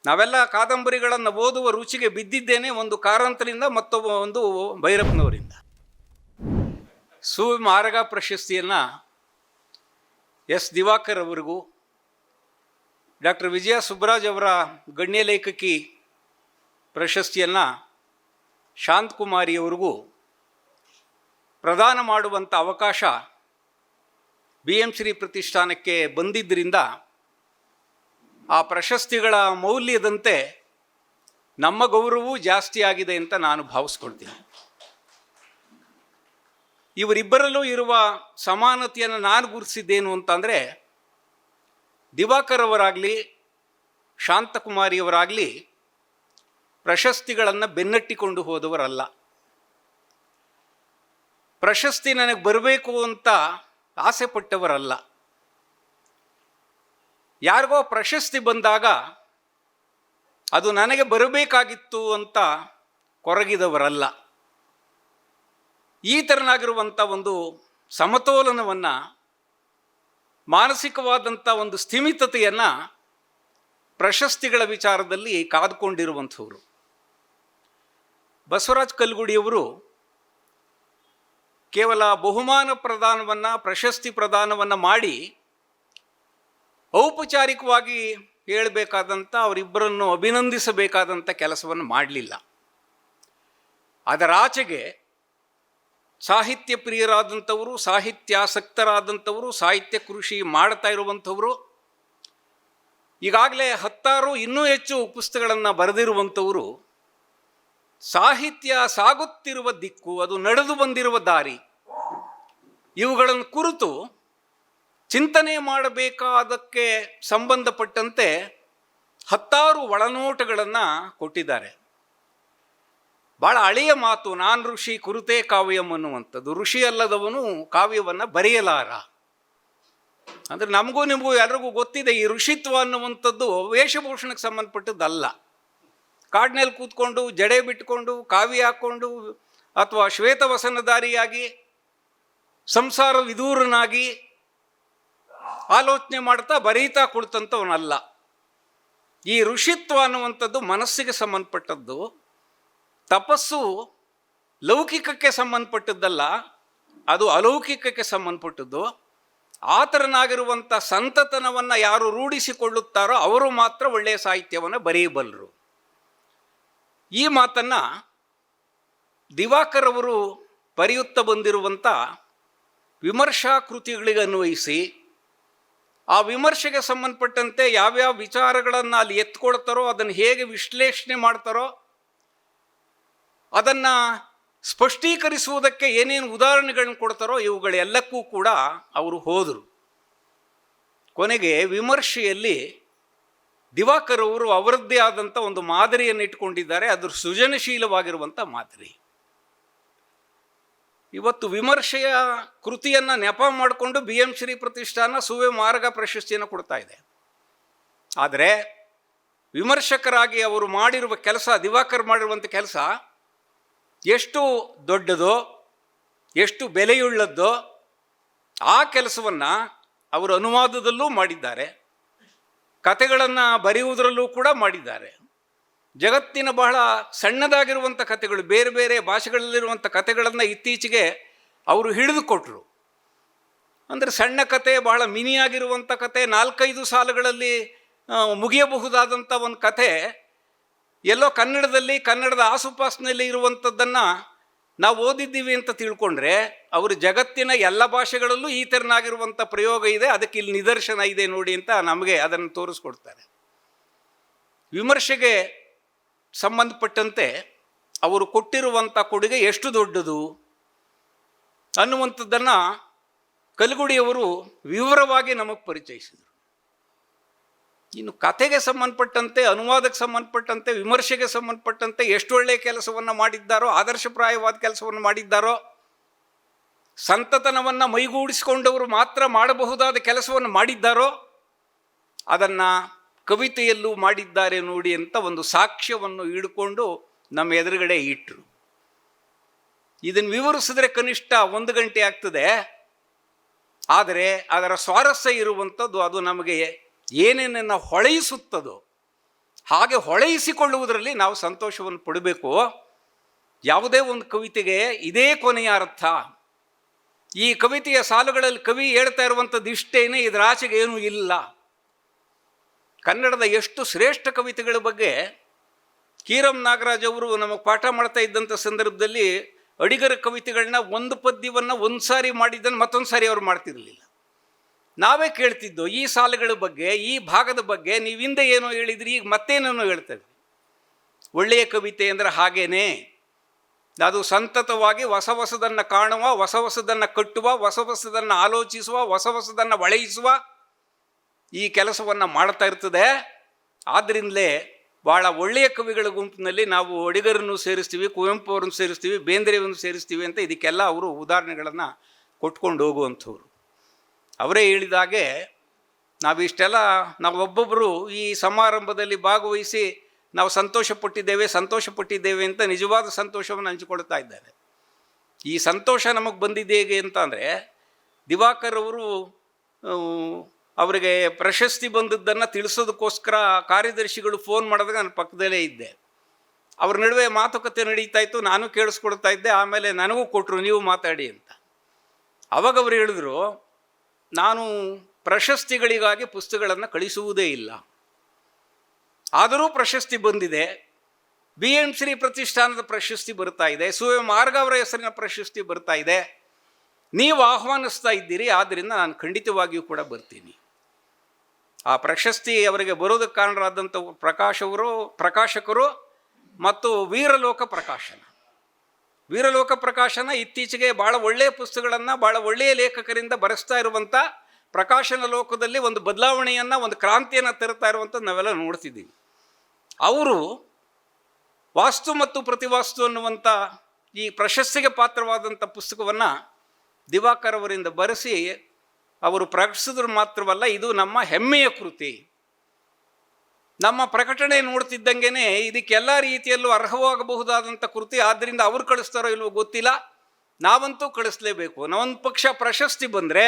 ನಾವೆಲ್ಲ ಕಾದಂಬರಿಗಳನ್ನು ಓದುವ ರುಚಿಗೆ ಬಿದ್ದಿದ್ದೇನೆ, ಒಂದು ಕಾರಂತರಿಂದ ಮತ್ತೊಬ್ಬ ಒಂದು ಭೈರಪ್ಪನವರಿಂದ. ಮಾರಗ ಪ್ರಶಸ್ತಿಯನ್ನು ಎಸ್ ದಿವಾಕರ್ ಅವರಿಗೂ, ಡಾಕ್ಟರ್ ವಿಜಯ ಸುಬ್ಬರಾಜ್ ಅವರ ಗಣ್ಯ ಲೇಖಕಿ ಪ್ರಶಸ್ತಿಯನ್ನು ಶಾಂತಕುಮಾರಿಯವರಿಗೂ ಪ್ರದಾನ ಮಾಡುವಂಥ ಅವಕಾಶ BM ಶ್ರೀ ಪ್ರತಿಷ್ಠಾನಕ್ಕೆ ಬಂದಿದ್ದರಿಂದ ಆ ಪ್ರಶಸ್ತಿಗಳ ಮೌಲ್ಯದಂತೆ ನಮ್ಮ ಗೌರವವೂ ಜಾಸ್ತಿ ಆಗಿದೆ ಅಂತ ನಾನು ಭಾವಿಸ್ಕೊಳ್ತೀನಿ. ಇವರಿಬ್ಬರಲ್ಲೂ ಇರುವ ಸಮಾನತೆಯನ್ನು ನಾನು ಗುರುತಿಸಿದ್ದೇನು ಅಂತಂದರೆ, ದಿವಾಕರ್ ಅವರಾಗಲಿ ಶಾಂತಕುಮಾರಿಯವರಾಗಲಿ ಪ್ರಶಸ್ತಿಗಳನ್ನು ಬೆನ್ನಟ್ಟಿಕೊಂಡು ಹೋದವರಲ್ಲ. ಪ್ರಶಸ್ತಿ ನನಗೆ ಬರಬೇಕು ಅಂತ ಆಸೆ ಪಟ್ಟವರಲ್ಲ. ಯಾರಿಗೋ ಪ್ರಶಸ್ತಿ ಬಂದಾಗ ಅದು ನನಗೆ ಬರಬೇಕಾಗಿತ್ತು ಅಂತ ಕೊರಗಿದವರಲ್ಲ. ಈ ಥರನಾಗಿರುವಂಥ ಒಂದು ಸಮತೋಲನವನ್ನು, ಮಾನಸಿಕವಾದಂಥ ಒಂದು ಸ್ಥಿಮಿತತೆಯನ್ನು ಪ್ರಶಸ್ತಿಗಳ ವಿಚಾರದಲ್ಲಿ ಕಾದುಕೊಂಡಿರುವಂಥವರು. ಬಸವರಾಜ್ ಕಲ್ಗುಡಿಯವರು ಕೇವಲ ಬಹುಮಾನ ಪ್ರದಾನವನ್ನು, ಪ್ರಶಸ್ತಿ ಪ್ರದಾನವನ್ನು ಮಾಡಿ ಔಪಚಾರಿಕವಾಗಿ ಹೇಳಬೇಕಾದಂಥ, ಅವರಿಬ್ಬರನ್ನು ಅಭಿನಂದಿಸಬೇಕಾದಂಥ ಕೆಲಸವನ್ನು ಮಾಡಲಿಲ್ಲ. ಅದರಾಚೆಗೆ ಸಾಹಿತ್ಯ ಪ್ರಿಯರಾದಂಥವರು, ಸಾಹಿತ್ಯಾಸಕ್ತರಾದಂಥವರು, ಸಾಹಿತ್ಯ ಕೃಷಿ ಮಾಡ್ತಾ ಇರುವಂಥವರು, ಈಗಾಗಲೇ 10 ಇನ್ನೂ ಹೆಚ್ಚು ಪುಸ್ತಕಗಳನ್ನು ಬರೆದಿರುವಂಥವರು, ಸಾಹಿತ್ಯ ಸಾಗುತ್ತಿರುವ ದಿಕ್ಕು, ಅದು ನಡೆದು ಬಂದಿರುವ ದಾರಿ, ಇವುಗಳನ್ನು ಕುರಿತು ಚಿಂತನೆ ಮಾಡಬೇಕಾದಕ್ಕೆ ಸಂಬಂಧಪಟ್ಟಂತೆ 10 ಒಳನೋಟಗಳನ್ನು ಕೊಟ್ಟಿದ್ದಾರೆ. ಭಾಳ ಹಳೆಯ ಮಾತು, ನಾನು ಋಷಿ ಕುರುತೆ ಕಾವ್ಯಂ ಅನ್ನುವಂಥದ್ದು. ಋಷಿ ಅಲ್ಲದವನು ಕಾವ್ಯವನ್ನು ಬರೆಯಲಾರ. ಅಂದರೆ ನಮಗೂ ನಿಮಗೂ ಎಲ್ರಿಗೂ ಗೊತ್ತಿದೆ, ಈ ಋಷಿತ್ವ ಅನ್ನುವಂಥದ್ದು ವೇಷಭೂಷಣಕ್ಕೆ ಸಂಬಂಧಪಟ್ಟದ್ದಲ್ಲ. ಕಾಡಿನಲ್ಲಿ ಕೂತ್ಕೊಂಡು ಜಡೆ ಬಿಟ್ಕೊಂಡು ಕಾವಿ ಹಾಕ್ಕೊಂಡು ಅಥವಾ ಶ್ವೇತವಸನಧಾರಿಯಾಗಿ ಸಂಸಾರ ವಿದೂರನಾಗಿ ಆಲೋಚನೆ ಮಾಡ್ತಾ ಬರೀತಾ ಕುಳಿತಂಥವನಲ್ಲ. ಈ ಋಷಿತ್ವ ಅನ್ನುವಂಥದ್ದು ಮನಸ್ಸಿಗೆ ಸಂಬಂಧಪಟ್ಟದ್ದು. ತಪಸ್ಸು ಲೌಕಿಕಕ್ಕೆ ಸಂಬಂಧಪಟ್ಟದ್ದಲ್ಲ, ಅದು ಅಲೌಕಿಕಕ್ಕೆ ಸಂಬಂಧಪಟ್ಟದ್ದು. ಆ ಥರನಾಗಿರುವಂಥ ಸಂತತನವನ್ನು ಯಾರು ರೂಢಿಸಿಕೊಳ್ಳುತ್ತಾರೋ ಅವರು ಮಾತ್ರ ಒಳ್ಳೆಯ ಸಾಹಿತ್ಯವನ್ನು ಬರೆಯಬಲ್ಲರು. ಈ ಮಾತನ್ನು ದಿವಾಕರ್ ಅವರು ಬರೆಯುತ್ತಾ ಬಂದಿರುವಂಥ ವಿಮರ್ಶಾ ಕೃತಿಗಳಿಗೆ ಅನ್ವಯಿಸಿ, ಆ ವಿಮರ್ಶೆಗೆ ಸಂಬಂಧಪಟ್ಟಂತೆ ಯಾವ್ಯಾವ ವಿಚಾರಗಳನ್ನು ಅಲ್ಲಿ ಎತ್ಕೊಳ್ತಾರೋ, ಅದನ್ನು ಹೇಗೆ ವಿಶ್ಲೇಷಣೆ ಮಾಡ್ತಾರೋ, ಅದನ್ನು ಸ್ಪಷ್ಟೀಕರಿಸುವುದಕ್ಕೆ ಏನೇನು ಉದಾಹರಣೆಗಳನ್ನು ಕೊಡ್ತಾರೋ, ಇವುಗಳೆಲ್ಲಕ್ಕೂ ಕೂಡ ಅವರು ಹೋದರು. ಕೊನೆಗೆ ವಿಮರ್ಶೆಯಲ್ಲಿ ದಿವಾಕರ್ ಅವರು ಅವರದ್ದೇ ಆದಂಥ ಒಂದು ಮಾದರಿಯನ್ನು ಇಟ್ಕೊಂಡಿದ್ದಾರೆ. ಅದು ಸೃಜನಶೀಲವಾಗಿರುವಂಥ ಮಾದರಿ. ಇವತ್ತು ವಿಮರ್ಶೆಯ ಕೃತಿಯನ್ನು ನೆಪ ಮಾಡಿಕೊಂಡು BM ಶ್ರೀ ಪ್ರತಿಷ್ಠಾನ ಮಾರಗ ಪ್ರಶಸ್ತಿಯನ್ನು ಕೊಡ್ತಾ ಇದೆ. ಆದರೆ ವಿಮರ್ಶಕರಾಗಿ ಅವರು ಮಾಡಿರುವ ಕೆಲಸ, ದಿವಾಕರ್ ಮಾಡಿರುವಂಥ ಕೆಲಸ ಎಷ್ಟು ದೊಡ್ಡದೋ, ಎಷ್ಟು ಬೆಲೆಯುಳ್ಳದ್ದೋ ಆ ಕೆಲಸವನ್ನು ಅವರು ಅನುವಾದದಲ್ಲೂ ಮಾಡಿದ್ದಾರೆ, ಕಥೆಗಳನ್ನು ಬರೆಯುವುದರಲ್ಲೂ ಕೂಡ ಮಾಡಿದ್ದಾರೆ. ಜಗತ್ತಿನ ಬಹಳ ಸಣ್ಣದಾಗಿರುವಂಥ ಕಥೆಗಳು, ಬೇರೆ ಬೇರೆ ಭಾಷೆಗಳಲ್ಲಿರುವಂಥ ಕಥೆಗಳನ್ನು ಇತ್ತೀಚೆಗೆ ಅವರು ಹಿಡಿದುಕೊಟ್ರು. ಅಂದರೆ ಸಣ್ಣ ಕತೆ, ಬಹಳ ಮಿನಿಯಾಗಿರುವಂಥ ಕತೆ, 4-5 ಸಾಲುಗಳಲ್ಲಿ ಮುಗಿಯಬಹುದಾದಂಥ ಒಂದು ಕಥೆ ಎಲ್ಲೋ ಕನ್ನಡದ ಆಸುಪಾಸಿನಲ್ಲಿ ಇರುವಂಥದ್ದನ್ನು ನಾವು ಓದಿದ್ದೀವಿ ಅಂತ ತಿಳ್ಕೊಂಡ್ರೆ, ಅವರು ಜಗತ್ತಿನ ಎಲ್ಲ ಭಾಷೆಗಳಲ್ಲೂ ಈ ಥರನಾಗಿರುವಂಥ ಪ್ರಯೋಗ ಇದೆ, ಅದಕ್ಕೆ ಇಲ್ಲಿ ನಿದರ್ಶನ ಇದೆ ನೋಡಿ ಅಂತ ನಮಗೆ ಅದನ್ನು ತೋರಿಸ್ಕೊಡ್ತಾರೆ. ವಿಮರ್ಶೆಗೆ ಸಂಬಂಧಪಟ್ಟಂತೆ ಅವರು ಕೊಟ್ಟಿರುವಂಥ ಕೊಡುಗೆ ಎಷ್ಟು ದೊಡ್ಡದು ಅನ್ನುವಂಥದ್ದನ್ನು ಕಲ್ಗುಡಿಯವರು ವಿವರವಾಗಿ ನಮಗೆ ಪರಿಚಯಿಸಿದರು. ಇನ್ನು ಕಥೆಗೆ ಸಂಬಂಧಪಟ್ಟಂತೆ, ಅನುವಾದಕ್ಕೆ ಸಂಬಂಧಪಟ್ಟಂತೆ, ವಿಮರ್ಶೆಗೆ ಸಂಬಂಧಪಟ್ಟಂತೆ ಎಷ್ಟು ಒಳ್ಳೆಯ ಕೆಲಸವನ್ನು ಮಾಡಿದ್ದಾರೋ, ಆದರ್ಶಪ್ರಾಯವಾದ ಕೆಲಸವನ್ನು ಮಾಡಿದ್ದಾರೋ, ಸಂತತನವನ್ನು ಮೈಗೂಡಿಸಿಕೊಂಡವರು ಮಾತ್ರ ಮಾಡಬಹುದಾದ ಕೆಲಸವನ್ನು ಮಾಡಿದ್ದಾರೋ, ಅದನ್ನು ಕವಿತೆಯಲ್ಲೂ ಮಾಡಿದ್ದಾರೆ ನೋಡಿ ಅಂತ ಒಂದು ಸಾಕ್ಷ್ಯವನ್ನು ಹಿಡ್ಕೊಂಡು ನಮ್ಮ ಎದುರುಗಡೆ ಇಟ್ಟರು. ಇದನ್ನು ವಿವರಿಸಿದ್ರೆ ಕನಿಷ್ಠ 1 ಗಂಟೆ ಆಗ್ತದೆ. ಆದರೆ ಅದರ ಸ್ವಾರಸ್ಯ ಇರುವಂಥದ್ದು, ಅದು ನಮಗೆ ಏನೇನನ್ನು ಹೊಳೆಯಿಸುತ್ತದೋ ಹಾಗೆ ಹೊಳೆಯಿಸಿಕೊಳ್ಳುವುದರಲ್ಲಿ ನಾವು ಸಂತೋಷವನ್ನು ಪಡಬೇಕು. ಯಾವುದೇ ಒಂದು ಕವಿತೆಗೆ ಇದೇ ಕೊನೆಯ ಅರ್ಥ. ಈ ಕವಿತೆಯ ಸಾಲುಗಳಲ್ಲಿ ಕವಿ ಹೇಳ್ತಾ ಇರುವಂಥದ್ದು ಇಷ್ಟೇನೆ, ಇದರಾಚೆಗೆ ಏನೂ ಇಲ್ಲ. ಕನ್ನಡದ ಎಷ್ಟು ಶ್ರೇಷ್ಠ ಕವಿತೆಗಳ ಬಗ್ಗೆ ಕೀರಂ ನಾಗರಾಜ್ ಅವರು ನಮಗೆ ಪಾಠ ಮಾಡ್ತಾ ಇದ್ದಂಥ ಸಂದರ್ಭದಲ್ಲಿ ಅಡಿಗರ ಕವಿತೆಗಳನ್ನ ಒಂದು ಪದ್ಯವನ್ನು ಒಂದು ಸಾರಿ ಮಾಡಿದ್ದನ್ನು ಮತ್ತೊಂದು ಸಾರಿ ಅವರು ಮಾಡ್ತಿರಲಿಲ್ಲ. ನಾವೇ ಕೇಳ್ತಿದ್ದೋ ಈ ಸಾಲುಗಳ ಬಗ್ಗೆ, ಈ ಭಾಗದ ಬಗ್ಗೆ ನೀವು ಹಿಂದೆ ಏನೋ ಹೇಳಿದ್ರಿ, ಈಗ ಮತ್ತೇನೇನೋ ಹೇಳ್ತಾ ಇದ್ರಿ. ಒಳ್ಳೆಯ ಕವಿತೆ ಅಂದರೆ ಹಾಗೇನೆ, ಅದು ಸಂತತವಾಗಿ ಹೊಸ ಹೊಸದನ್ನು ಕಾಣುವ, ಹೊಸ ಹೊಸದನ್ನು ಕಟ್ಟುವ, ಹೊಸ ಹೊಸದನ್ನು ಆಲೋಚಿಸುವ, ಹೊಸ ಹೊಸದನ್ನು ಒಳೆಯಿಸುವ ಈ ಕೆಲಸವನ್ನು ಮಾಡ್ತಾ ಇರ್ತದೆ. ಆದ್ದರಿಂದಲೇ ಭಾಳ ಒಳ್ಳೆಯ ಕವಿಗಳ ಗುಂಪಿನಲ್ಲಿ ನಾವು ಅಡಿಗರನ್ನು ಸೇರಿಸ್ತೀವಿ, ಕುವೆಂಪು ಅವರನ್ನು ಸೇರಿಸ್ತೀವಿ, ಬೇಂದ್ರೆಯನ್ನು ಸೇರಿಸ್ತೀವಿ ಅಂತ ಇದಕ್ಕೆಲ್ಲ ಅವರು ಉದಾಹರಣೆಗಳನ್ನು ಕೊಟ್ಕೊಂಡು ಹೋಗುವಂಥವ್ರು. ಅವರೇ ಹೇಳಿದಾಗೆ ನಾವೊಬ್ಬೊಬ್ಬರು ಈ ಸಮಾರಂಭದಲ್ಲಿ ಭಾಗವಹಿಸಿ ನಾವು ಸಂತೋಷಪಟ್ಟಿದ್ದೇವೆ ಅಂತ ನಿಜವಾದ ಸಂತೋಷವನ್ನು ಹಂಚಿಕೊಳ್ತಾ ಇದ್ದಾರೆ. ಈ ಸಂತೋಷ ನಮಗೆ ಬಂದಿದೆ ಹೇಗೆ ಅಂತ ಅಂದರೆ, ದಿವಾಕರ್ ಅವರು ಅವರಿಗೆ ಪ್ರಶಸ್ತಿ ಬಂದದ್ದನ್ನು ತಿಳಿಸೋದಕ್ಕೋಸ್ಕರ ಕಾರ್ಯದರ್ಶಿಗಳು ಫೋನ್ ಮಾಡಿದಾಗ ನಾನು ಪಕ್ಕದಲ್ಲೇ ಇದ್ದೆ. ಅವ್ರ ನಡುವೆ ಮಾತುಕತೆ ನಡೀತಾ ಇತ್ತು, ನಾನು ಕೇಳಿಸ್ಕೊಳ್ತಾ ಇದ್ದೆ. ಆಮೇಲೆ ನನಗೂ ಕೊಟ್ಟರು, ನೀವು ಮಾತಾಡಿ ಅಂತ. ಅವಾಗ ಅವರು ಹೇಳಿದ್ರು, ನಾನು ಪ್ರಶಸ್ತಿಗಳಿಗಾಗಿ ಪುಸ್ತಕಗಳನ್ನು ಕಳಿಸುವುದೇ ಇಲ್ಲ, ಆದರೂ ಪ್ರಶಸ್ತಿ ಬಂದಿದೆ. BM ಶ್ರೀ ಪ್ರತಿಷ್ಠಾನದ ಪ್ರಶಸ್ತಿ ಬರ್ತಾ ಇದೆ, ಸುವೆ ಮಾರ್ಗ ಅವರ ಹೆಸರಿನ ಪ್ರಶಸ್ತಿ ಬರ್ತಾ ಇದೆ, ನೀವು ಆಹ್ವಾನಿಸ್ತಾ ಇದ್ದೀರಿ, ಆದ್ದರಿಂದ ನಾನು ಖಂಡಿತವಾಗಿಯೂ ಕೂಡ ಬರ್ತೀನಿ. ಆ ಪ್ರಶಸ್ತಿ ಅವರಿಗೆ ಬರೋದಕ್ಕೆ ಕಾರಣರಾದಂಥ ಪ್ರಕಾಶಕರು ಮತ್ತು ವೀರಲೋಕ ಪ್ರಕಾಶನ ಇತ್ತೀಚೆಗೆ ಭಾಳ ಒಳ್ಳೆಯ ಪುಸ್ತಕಗಳನ್ನು ಭಾಳ ಒಳ್ಳೆಯ ಲೇಖಕರಿಂದ ಬರೆಸ್ತಾ ಇರುವಂಥ ಪ್ರಕಾಶನ ಲೋಕದಲ್ಲಿ ಒಂದು ಬದಲಾವಣೆಯನ್ನು, ಒಂದು ಕ್ರಾಂತಿಯನ್ನು ತರ್ತಾ ಇರುವಂಥದ್ದು ನಾವೆಲ್ಲ ನೋಡ್ತಿದ್ದೀವಿ. ಅವರು ವಾಸ್ತು ಮತ್ತು ಪ್ರತಿವಾಸ್ತು ಅನ್ನುವಂಥ ಈ ಪ್ರಶಸ್ತಿಗೆ ಪಾತ್ರವಾದಂಥ ಪುಸ್ತಕವನ್ನು ದಿವಾಕರ್ ಅವರಿಂದ ಬರೆಸಿ ಅವರು ಪ್ರಕಟಿಸಿದ್ರು ಮಾತ್ರವಲ್ಲ, ಇದು ನಮ್ಮ ಹೆಮ್ಮೆಯ ಕೃತಿ. ನಮ್ಮ ಪ್ರಕಟಣೆ ನೋಡ್ತಿದ್ದಂಗೆ ಇದಕ್ಕೆಲ್ಲ ರೀತಿಯಲ್ಲೂ ಅರ್ಹವಾಗಬಹುದಾದಂಥ ಕೃತಿ. ಆದ್ದರಿಂದ ಅವ್ರು ಕಳಿಸ್ತಾರೋ ಇಲ್ವೋ ಗೊತ್ತಿಲ್ಲ, ನಾವಂತೂ ಕಳಿಸ್ಲೇಬೇಕು. ನಾವೊಂದು ಪಕ್ಷ ಪ್ರಶಸ್ತಿ ಬಂದರೆ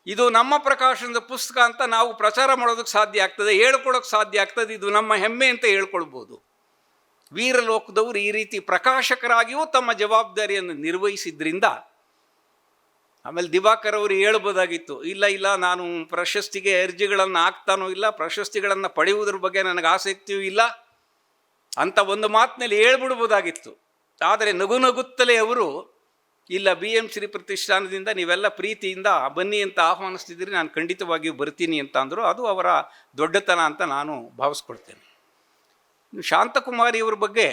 ಇದು ನಮ್ಮ ಪ್ರಕಾಶನದ ಪುಸ್ತಕ ಅಂತ ನಾವು ಪ್ರಚಾರ ಮಾಡೋದಕ್ಕೆ ಸಾಧ್ಯ ಆಗ್ತದೆ, ಹೇಳ್ಕೊಡೋಕ್ಕೆ ಸಾಧ್ಯ ಆಗ್ತದೆ. ಇದು ನಮ್ಮ ಹೆಮ್ಮೆ ಅಂತ ಹೇಳ್ಕೊಳ್ಬೋದು. ವೀರಲೋಕದವರು ಈ ರೀತಿ ಪ್ರಕಾಶಕರಾಗಿಯೂ ತಮ್ಮ ಜವಾಬ್ದಾರಿಯನ್ನು ನಿರ್ವಹಿಸಿದ್ರಿಂದ, ಆಮೇಲೆ ದಿವಾಕರ್ ಅವರು ಹೇಳ್ಬೋದಾಗಿತ್ತು, ಇಲ್ಲ ನಾನು ಪ್ರಶಸ್ತಿಗೆ ಅರ್ಜಿಗಳನ್ನು ಹಾಕ್ತಾನೂ ಇಲ್ಲ, ಪ್ರಶಸ್ತಿಗಳನ್ನು ಪಡೆಯುವುದ್ರ ಬಗ್ಗೆ ನನಗೆ ಆಸಕ್ತಿಯೂ ಇಲ್ಲ ಅಂತ ಒಂದು ಮಾತಿನಲ್ಲಿ ಹೇಳ್ಬಿಡ್ಬೋದಾಗಿತ್ತು. ಆದರೆ ನಗುತ್ತಲೇ ಅವರು, ಇಲ್ಲ BM ಶ್ರೀ ಪ್ರತಿಷ್ಠಾನದಿಂದ ನೀವೆಲ್ಲ ಪ್ರೀತಿಯಿಂದ ಬನ್ನಿ ಅಂತ ಆಹ್ವಾನಿಸ್ತಿದ್ದೀರಿ, ನಾನು ಖಂಡಿತವಾಗಿಯೂ ಬರ್ತೀನಿ ಅಂತ ಅಂದರು. ಅದು ಅವರ ದೊಡ್ಡತನ ಅಂತ ನಾನು ಭಾವಿಸ್ಕೊಳ್ತೇನೆ. ಶಾಂತಕುಮಾರಿಯವ್ರ ಬಗ್ಗೆ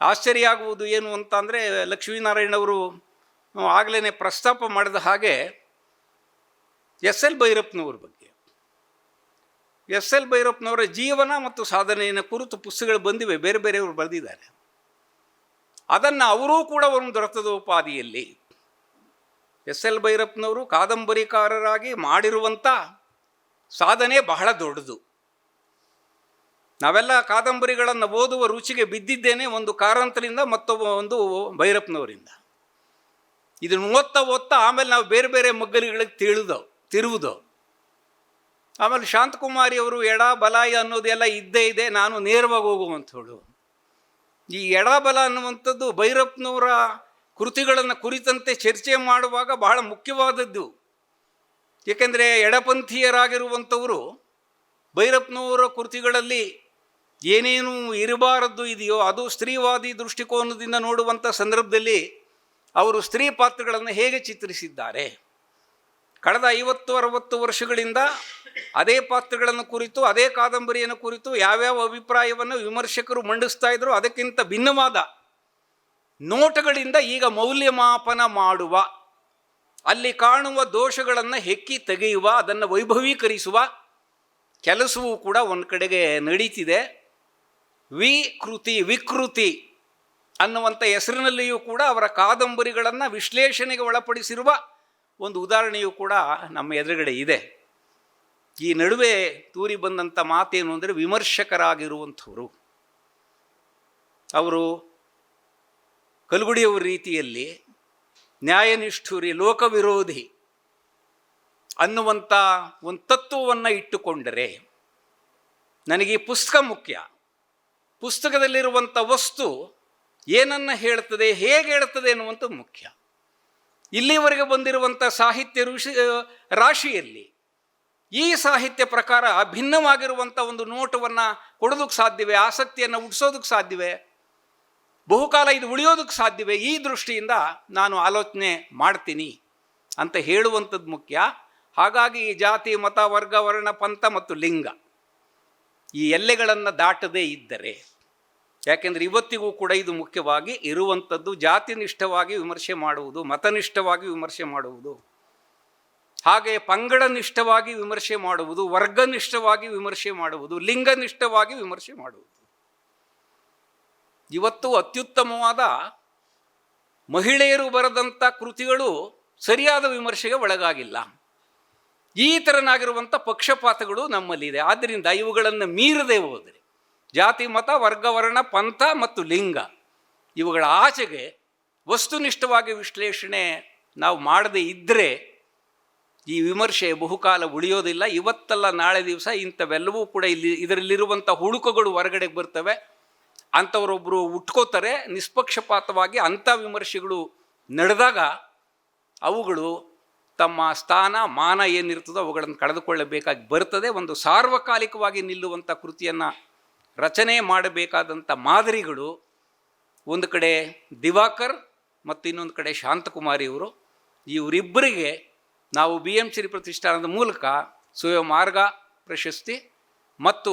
ಆಶ್ಚರ್ಯ ಆಗುವುದು ಏನು ಅಂತ ಅಂದರೆ, ಲಕ್ಷ್ಮೀನಾರಾಯಣವರು ಆಗಲೇ ಪ್ರಸ್ತಾಪ ಮಾಡಿದ ಹಾಗೆ SL ಭೈರಪ್ಪನವ್ರ ಬಗ್ಗೆ, SL ಭೈರಪ್ಪನವರ ಜೀವನ ಮತ್ತು ಸಾಧನೆಯನ್ನು ಕುರಿತು ಪುಸ್ತಕಗಳು ಬಂದಿವೆ, ಬೇರೆ ಬೇರೆಯವರು ಬರೆದಿದ್ದಾರೆ. ಅದನ್ನು ಅವರೂ ಕೂಡ ಒಂದು ದೊರೆತದೋಪಾದಿಯಲ್ಲಿ SL ಭೈರಪ್ಪನವರು ಕಾದಂಬರಿಕಾರರಾಗಿ ಮಾಡಿರುವಂಥ ಸಾಧನೆ ಬಹಳ ದೊಡ್ಡದು. ನಾವೆಲ್ಲ ಕಾದಂಬರಿಗಳನ್ನು ಓದುವ ರುಚಿಗೆ ಬಿದ್ದಿದ್ದೇನೆ, ಒಂದು ಕಾರಂತರಿಂದ ಮತ್ತೊಂದು ಭೈರಪ್ಪನವರಿಂದ. ಇದನ್ನು ಓದ್ತಾ ಆಮೇಲೆ ನಾವು ಬೇರೆ ಬೇರೆ ಮಗ್ಗಲಿಗಳಿಗೆ ತಿರುವುದೋ. ಆಮೇಲೆ ಶಾಂತಕುಮಾರಿ ಅವರು ಎಡ ಬಲ ಅನ್ನೋದೆಲ್ಲ ಇದ್ದೇ ಇದೆ, ನಾನು ನೇರವಾಗಿ ಹೋಗುವಂಥವಳು. ಈ ಎಡಬಲ ಅನ್ನುವಂಥದ್ದು ಭೈರಪ್ಪನವರ ಕೃತಿಗಳನ್ನು ಕುರಿತಂತೆ ಚರ್ಚೆ ಮಾಡುವಾಗ ಬಹಳ ಮುಖ್ಯವಾದದ್ದು. ಏಕೆಂದರೆ ಎಡಪಂಥೀಯರಾಗಿರುವಂಥವರು ಭೈರಪ್ಪನವರ ಕೃತಿಗಳಲ್ಲಿ ಏನೇನು ಇರಬಾರದ್ದು ಇದೆಯೋ ಅದು ಸ್ತ್ರೀವಾದಿ ದೃಷ್ಟಿಕೋನದಿಂದ ನೋಡುವಂಥ ಸಂದರ್ಭದಲ್ಲಿ ಅವರು ಸ್ತ್ರೀ ಪಾತ್ರಗಳನ್ನು ಹೇಗೆ ಚಿತ್ರಿಸಿದ್ದಾರೆ. ಕಳೆದ 50-60 ವರ್ಷಗಳಿಂದ ಅದೇ ಪಾತ್ರಗಳನ್ನು ಕುರಿತು, ಅದೇ ಕಾದಂಬರಿಯನ್ನು ಕುರಿತು ಯಾವ್ಯಾವ ಅಭಿಪ್ರಾಯವನ್ನು ವಿಮರ್ಶಕರು ಮಂಡಿಸ್ತಾ ಇದ್ರು, ಅದಕ್ಕಿಂತ ಭಿನ್ನವಾದ ನೋಟಗಳಿಂದ ಈಗ ಮೌಲ್ಯಮಾಪನ ಮಾಡುವ, ಅಲ್ಲಿ ಕಾಣುವ ದೋಷಗಳನ್ನು ಹೆಕ್ಕಿ ತೆಗೆಯುವ, ಅದನ್ನು ವೈಭವೀಕರಿಸುವ ಕೆಲಸವೂ ಕೂಡ ಒಂದು ಕಡೆಗೆ ನಡೀತಿದೆ. ವಿಕೃತಿ ಅನ್ನುವಂಥ ಹೆಸರಿನಲ್ಲಿಯೂ ಕೂಡ ಅವರ ಕಾದಂಬರಿಗಳನ್ನು ವಿಶ್ಲೇಷಣೆಗೆ ಒಳಪಡಿಸಿರುವ ಒಂದು ಉದಾಹರಣೆಯೂ ಕೂಡ ನಮ್ಮ ಎದುರುಗಡೆ ಇದೆ. ಈ ನಡುವೆ ತೂರಿ ಬಂದಂಥ ಮಾತೇನು ಅಂದರೆ, ವಿಮರ್ಶಕರಾಗಿರುವಂಥವರು ಅವರು ಕಲ್ಗುಡಿಯವರ ರೀತಿಯಲ್ಲಿ ನ್ಯಾಯನಿಷ್ಠುರಿ, ಲೋಕವಿರೋಧಿ ಅನ್ನುವಂಥ ಒಂದು ತತ್ವವನ್ನು ಇಟ್ಟುಕೊಂಡರೆ ನನಗೆ ಈ ಪುಸ್ತಕ ಮುಖ್ಯ. ಪುಸ್ತಕದಲ್ಲಿರುವಂಥ ವಸ್ತು ಏನನ್ನು ಹೇಳ್ತದೆ, ಹೇಗೆ ಹೇಳ್ತದೆ ಎನ್ನುವಂಥದ್ದು ಮುಖ್ಯ. ಇಲ್ಲಿವರೆಗೆ ಬಂದಿರುವಂಥ ಸಾಹಿತ್ಯ ರಾಶಿಯಲ್ಲಿ ಈ ಸಾಹಿತ್ಯ ಪ್ರಕಾರ ಭಿನ್ನವಾಗಿರುವಂಥ ಒಂದು ನೋಟವನ್ನು ಕೊಡೋದಕ್ಕೆ ಸಾಧ್ಯವೇ, ಆಸಕ್ತಿಯನ್ನು ಹುಟ್ಟಿಸೋದಕ್ಕೆ ಸಾಧ್ಯವೇ, ಬಹುಕಾಲ ಇದು ಉಳಿಯೋದಕ್ಕೆ ಸಾಧ್ಯವೇ, ಈ ದೃಷ್ಟಿಯಿಂದ ನಾನು ಆಲೋಚನೆ ಮಾಡ್ತೀನಿ ಅಂತ ಹೇಳುವಂಥದ್ದು ಮುಖ್ಯ. ಹಾಗಾಗಿ ಈ ಜಾತಿ, ಮತ, ವರ್ಗ, ವರ್ಣ, ಪಂಥ ಮತ್ತು ಲಿಂಗ ಈ ಎಲ್ಲೆಗಳನ್ನು ದಾಟದೇ ಇದ್ದರೆ, ಯಾಕೆಂದರೆ ಇವತ್ತಿಗೂ ಕೂಡ ಇದು ಮುಖ್ಯವಾಗಿ ಇರುವಂಥದ್ದು. ಜಾತಿನಿಷ್ಠವಾಗಿ ವಿಮರ್ಶೆ ಮಾಡುವುದು, ಮತನಿಷ್ಠವಾಗಿ ವಿಮರ್ಶೆ ಮಾಡುವುದು, ಹಾಗೆ ಪಂಗಡನಿಷ್ಠವಾಗಿ ವಿಮರ್ಶೆ ಮಾಡುವುದು, ವರ್ಗನಿಷ್ಠವಾಗಿ ವಿಮರ್ಶೆ ಮಾಡುವುದು, ಲಿಂಗನಿಷ್ಠವಾಗಿ ವಿಮರ್ಶೆ ಮಾಡುವುದು. ಇವತ್ತು ಅತ್ಯುತ್ತಮವಾದ ಮಹಿಳೆಯರು ಬರೆದಂಥ ಕೃತಿಗಳು ಸರಿಯಾದ ವಿಮರ್ಶೆಗೆ ಒಳಗಾಗಿಲ್ಲ. ಈ ಥರನಾಗಿರುವಂಥ ಪಕ್ಷಪಾತಗಳು ನಮ್ಮಲ್ಲಿದೆ. ಆದ್ದರಿಂದ ಇವುಗಳನ್ನು ಮೀರದೆ ಹೋದರೆ, ಜಾತಿ, ಮತ, ವರ್ಗ, ವರ್ಣ, ಪಂಥ ಮತ್ತು ಲಿಂಗ ಇವುಗಳ ಆಚೆಗೆ ವಸ್ತುನಿಷ್ಠವಾಗಿ ವಿಶ್ಲೇಷಣೆ ನಾವು ಮಾಡದೇ ಇದ್ದರೆ ಈ ವಿಮರ್ಶೆ ಬಹುಕಾಲ ಉಳಿಯೋದಿಲ್ಲ. ಇವತ್ತಲ್ಲ ನಾಳೆ ದಿವಸ ಇಂಥವೆಲ್ಲವೂ ಕೂಡ ಇದರಲ್ಲಿರುವಂಥ ಹುಳುಕುಗಳು ಹೊರಗಡೆಗೆ ಬರ್ತವೆ. ಅಂಥವರೊಬ್ಬರು ಉಟ್ಕೋತಾರೆ. ನಿಷ್ಪಕ್ಷಪಾತವಾಗಿ ಅಂಥ ವಿಮರ್ಶೆಗಳು ನಡೆದಾಗ ಅವುಗಳು ತಮ್ಮ ಸ್ಥಾನ, ಮಾನ ಏನಿರ್ತದೋ ಅವುಗಳನ್ನು ಕಳೆದುಕೊಳ್ಳಬೇಕಾಗಿ ಬರ್ತದೆ. ಒಂದು ಸಾರ್ವಕಾಲಿಕವಾಗಿ ನಿಲ್ಲುವಂಥ ಕೃತಿಯನ್ನು ರಚನೆ ಮಾಡಬೇಕಾದಂಥ ಮಾದರಿಗಳು ಒಂದು ಕಡೆ ದಿವಾಕರ್ ಮತ್ತು ಇನ್ನೊಂದು ಕಡೆ ಶಾಂತಕುಮಾರಿಯವರು. ಇವರಿಬ್ಬರಿಗೆ ನಾವು BM ಶ್ರೀ ಪ್ರತಿಷ್ಠಾನದ ಮೂಲಕ ಸುವ್ಯ ಮಾರ್ಗ ಪ್ರಶಸ್ತಿ ಮತ್ತು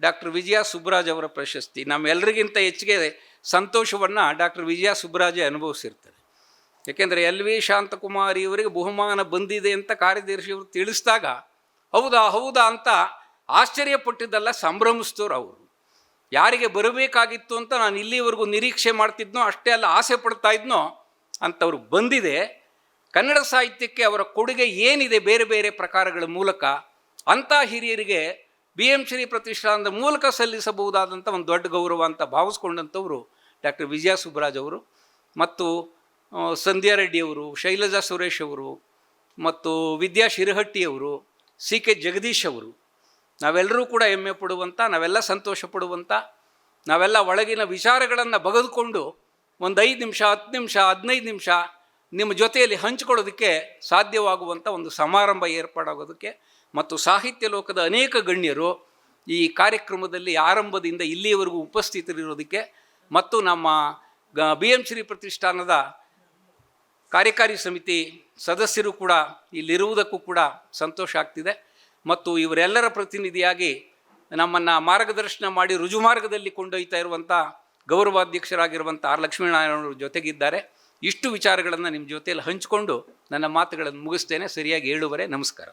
ಡಾಕ್ಟರ್ ವಿಜಯ ಸುಬ್ಬರಾಜ್ ಅವರ ಪ್ರಶಸ್ತಿ, ನಮ್ಮೆಲ್ಲರಿಗಿಂತ ಹೆಚ್ಚಿಗೆ ಸಂತೋಷವನ್ನು ಡಾಕ್ಟರ್ ವಿಜಯ ಸುಬ್ಬರಾಜೇ ಅನುಭವಿಸಿರ್ತಾರೆ. ಏಕೆಂದರೆ LV ಶಾಂತಕುಮಾರಿಯವರಿಗೆ ಬಹುಮಾನ ಬಂದಿದೆ ಅಂತ ಕಾರ್ಯದರ್ಶಿಯವರು ತಿಳಿಸಿದಾಗ ಹೌದಾ ಅಂತ ಆಶ್ಚರ್ಯಪಟ್ಟಿದ್ದಲ್ಲ, ಸಂಭ್ರಮಿಸ್ತವ್ರು ಅವರು. ಯಾರಿಗೆ ಬರಬೇಕಾಗಿತ್ತು ಅಂತ ನಾನು ಇಲ್ಲಿವರೆಗೂ ನಿರೀಕ್ಷೆ ಮಾಡ್ತಿದ್ನೋ, ಅಷ್ಟೇ ಅಲ್ಲ ಆಸೆ ಪಡ್ತಾ ಇದ್ನೋ ಅಂಥವ್ರು ಬಂದಿದೆ. ಕನ್ನಡ ಸಾಹಿತ್ಯಕ್ಕೆ ಅವರ ಕೊಡುಗೆ ಏನಿದೆ ಬೇರೆ ಬೇರೆ ಪ್ರಕಾರಗಳ ಮೂಲಕ, ಅಂಥ ಹಿರಿಯರಿಗೆ BM ಶ್ರೀ ಪ್ರತಿಷ್ಠಾನದ ಮೂಲಕ ಸಲ್ಲಿಸಬಹುದಾದಂಥ ಒಂದು ದೊಡ್ಡ ಗೌರವ ಅಂತ ಭಾವಿಸ್ಕೊಂಡಂಥವರು ಡಾಕ್ಟರ್ ವಿಜಯ ಸುಬ್ಬರಾಜ್ ಅವರು ಮತ್ತು ಸಂಧ್ಯಾ ರೆಡ್ಡಿಯವರು, ಶೈಲಜಾ ಸುರೇಶ್ ಅವರು ಮತ್ತು ವಿದ್ಯಾ ಶಿರಹಟ್ಟಿಯವರು, CK ಜಗದೀಶ್ ಅವರು. ನಾವೆಲ್ಲರೂ ಕೂಡ ಹೆಮ್ಮೆ ಪಡುವಂಥ, ನಾವೆಲ್ಲ ಸಂತೋಷ ಪಡುವಂಥ, ನಾವೆಲ್ಲ ಒಳಗಿನ ವಿಚಾರಗಳನ್ನು ಬಗೆದುಕೊಂಡು ಒಂದು 5 ನಿಮಿಷ, 10 ನಿಮಿಷ, 15 ನಿಮಿಷ ನಿಮ್ಮ ಜೊತೆಯಲ್ಲಿ ಹಂಚಿಕೊಳ್ಳೋದಕ್ಕೆ ಸಾಧ್ಯವಾಗುವಂಥ ಒಂದು ಸಮಾರಂಭ ಏರ್ಪಾಡಾಗೋದಕ್ಕೆ ಮತ್ತು ಸಾಹಿತ್ಯ ಲೋಕದ ಅನೇಕ ಗಣ್ಯರು ಈ ಕಾರ್ಯಕ್ರಮದಲ್ಲಿ ಆರಂಭದಿಂದ ಇಲ್ಲಿಯವರೆಗೂ ಉಪಸ್ಥಿತರಿರೋದಕ್ಕೆ ಮತ್ತು ನಮ್ಮ BM ಶ್ರೀ ಪ್ರತಿಷ್ಠಾನದ ಕಾರ್ಯಕಾರಿ ಸಮಿತಿ ಸದಸ್ಯರು ಕೂಡ ಇಲ್ಲಿರುವುದಕ್ಕೂ ಕೂಡ ಸಂತೋಷ ಆಗ್ತಿದೆ. ಮತ್ತು ಇವರೆಲ್ಲರ ಪ್ರತಿನಿಧಿಯಾಗಿ ನಮ್ಮನ್ನು ಮಾರ್ಗದರ್ಶನ ಮಾಡಿ ರುಜುಮಾರ್ಗದಲ್ಲಿ ಕೊಂಡೊಯ್ತಾ ಇರುವಂಥ ಗೌರವಾಧ್ಯಕ್ಷರಾಗಿರುವಂಥ R ಲಕ್ಷ್ಮೀನಾರಾಯಣವರು ಜೊತೆಗಿದ್ದಾರೆ. ಇಷ್ಟು ವಿಚಾರಗಳನ್ನು ನಿಮ್ಮ ಜೊತೆಯಲ್ಲಿ ಹಂಚಿಕೊಂಡು ನನ್ನ ಮಾತುಗಳನ್ನು ಮುಗಿಸ್ತೇನೆ. ಸರಿಯಾಗಿ 7:15. ನಮಸ್ಕಾರ.